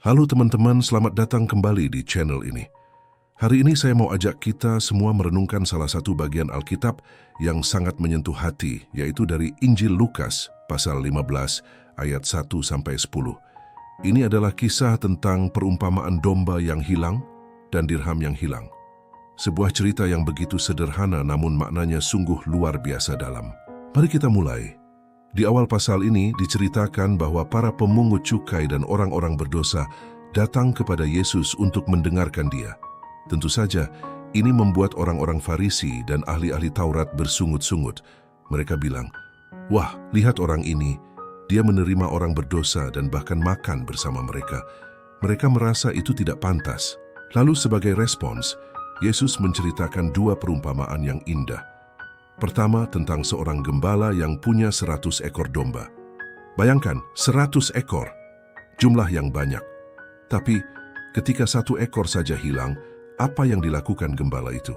Halo teman-teman, selamat datang kembali di channel ini. Hari ini saya mau ajak kita semua merenungkan salah satu bagian Alkitab yang sangat menyentuh hati, yaitu dari Injil Lukas, pasal 15, ayat 1-10. Ini adalah kisah tentang perumpamaan domba yang hilang dan dirham yang hilang. Sebuah cerita yang begitu sederhana namun maknanya sungguh luar biasa dalam. Mari kita mulai. Di awal pasal ini diceritakan bahwa para pemungut cukai dan orang-orang berdosa datang kepada Yesus untuk mendengarkan Dia. Tentu saja, ini membuat orang-orang Farisi dan ahli-ahli Taurat bersungut-sungut. Mereka bilang, "Wah, lihat orang ini, dia menerima orang berdosa dan bahkan makan bersama mereka." Mereka merasa itu tidak pantas. Lalu sebagai respons, Yesus menceritakan dua perumpamaan yang indah. Pertama, tentang seorang gembala yang punya 100 ekor domba. Bayangkan, 100 ekor, jumlah yang banyak. Tapi, ketika satu ekor saja hilang, apa yang dilakukan gembala itu?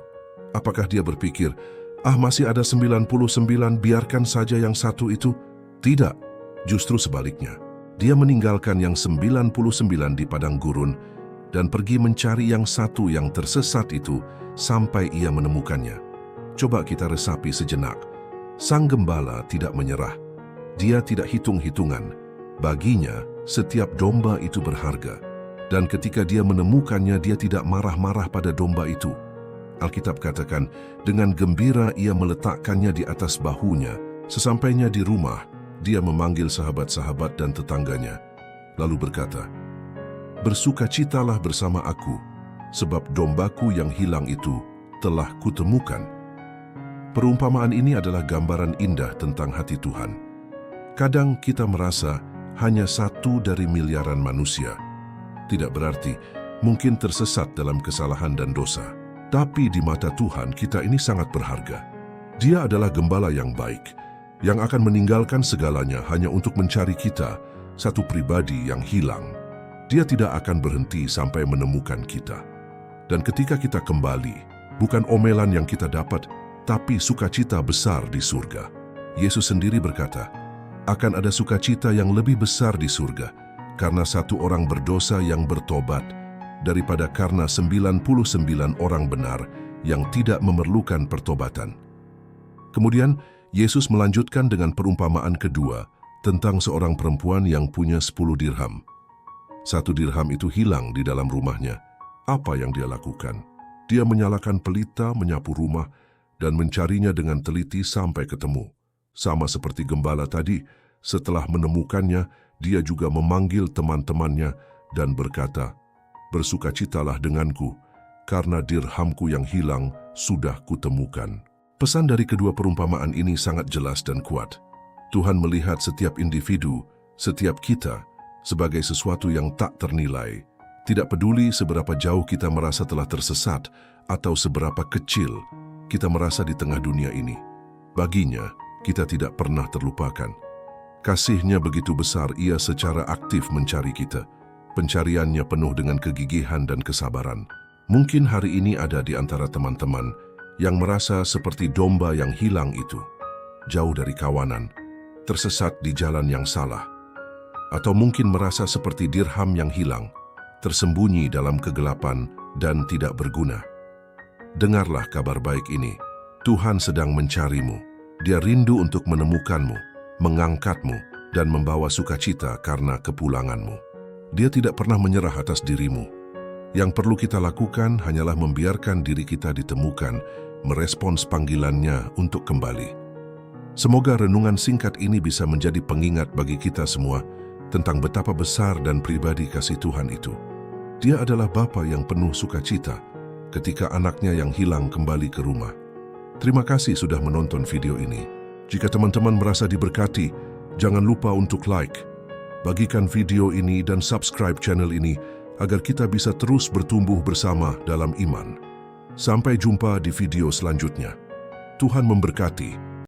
Apakah dia berpikir, masih ada 99, biarkan saja yang satu itu? Tidak, justru sebaliknya. Dia meninggalkan yang 99 di padang gurun dan pergi mencari yang satu yang tersesat itu sampai ia menemukannya. Coba kita resapi sejenak. Sang gembala tidak menyerah. Dia tidak hitung-hitungan. Baginya, setiap domba itu berharga. Dan ketika dia menemukannya, dia tidak marah-marah pada domba itu. Alkitab katakan, dengan gembira ia meletakkannya di atas bahunya. Sesampainya di rumah, dia memanggil sahabat-sahabat dan tetangganya. Lalu berkata, "Bersukacitalah bersama aku, sebab dombaku yang hilang itu telah kutemukan." Perumpamaan ini adalah gambaran indah tentang hati Tuhan. Kadang kita merasa hanya satu dari miliaran manusia. Tidak berarti mungkin tersesat dalam kesalahan dan dosa. Tapi di mata Tuhan kita ini sangat berharga. Dia adalah gembala yang baik, yang akan meninggalkan segalanya hanya untuk mencari kita, satu pribadi yang hilang. Dia tidak akan berhenti sampai menemukan kita. Dan ketika kita kembali, bukan omelan yang kita dapat, tapi sukacita besar di surga. Yesus sendiri berkata, akan ada sukacita yang lebih besar di surga karena satu orang berdosa yang bertobat daripada karena 99 orang benar yang tidak memerlukan pertobatan. Kemudian, Yesus melanjutkan dengan perumpamaan kedua tentang seorang perempuan yang punya 10 dirham. 1 dirham itu hilang di dalam rumahnya. Apa yang dia lakukan? Dia menyalakan pelita, menyapu rumah, dan mencarinya dengan teliti sampai ketemu. Sama seperti gembala tadi, setelah menemukannya, dia juga memanggil teman-temannya dan berkata, "Bersukacitalah denganku, karena dirhamku yang hilang sudah kutemukan." Pesan dari kedua perumpamaan ini sangat jelas dan kuat. Tuhan melihat setiap individu, setiap kita, sebagai sesuatu yang tak ternilai. Tidak peduli seberapa jauh kita merasa telah tersesat atau seberapa kecil kita merasa di tengah dunia ini. Baginya, kita tidak pernah terlupakan. Kasih-Nya begitu besar, Ia secara aktif mencari kita. Pencariannya penuh dengan kegigihan dan kesabaran. Mungkin hari ini ada di antara teman-teman yang merasa seperti domba yang hilang itu. Jauh dari kawanan, tersesat di jalan yang salah. Atau mungkin merasa seperti dirham yang hilang, tersembunyi dalam kegelapan dan tidak berguna. Dengarlah kabar baik ini. Tuhan sedang mencarimu. Dia rindu untuk menemukanmu, mengangkatmu, dan membawa sukacita karena kepulanganmu. Dia tidak pernah menyerah atas dirimu. Yang perlu kita lakukan hanyalah membiarkan diri kita ditemukan, merespons panggilannya untuk kembali. Semoga renungan singkat ini bisa menjadi pengingat bagi kita semua tentang betapa besar dan pribadi kasih Tuhan itu. Dia adalah Bapa yang penuh sukacita ketika anaknya yang hilang kembali ke rumah. Terima kasih sudah menonton video ini. Jika teman-teman merasa diberkati, jangan lupa untuk like, bagikan video ini dan subscribe channel ini agar kita bisa terus bertumbuh bersama dalam iman. Sampai jumpa di video selanjutnya. Tuhan memberkati.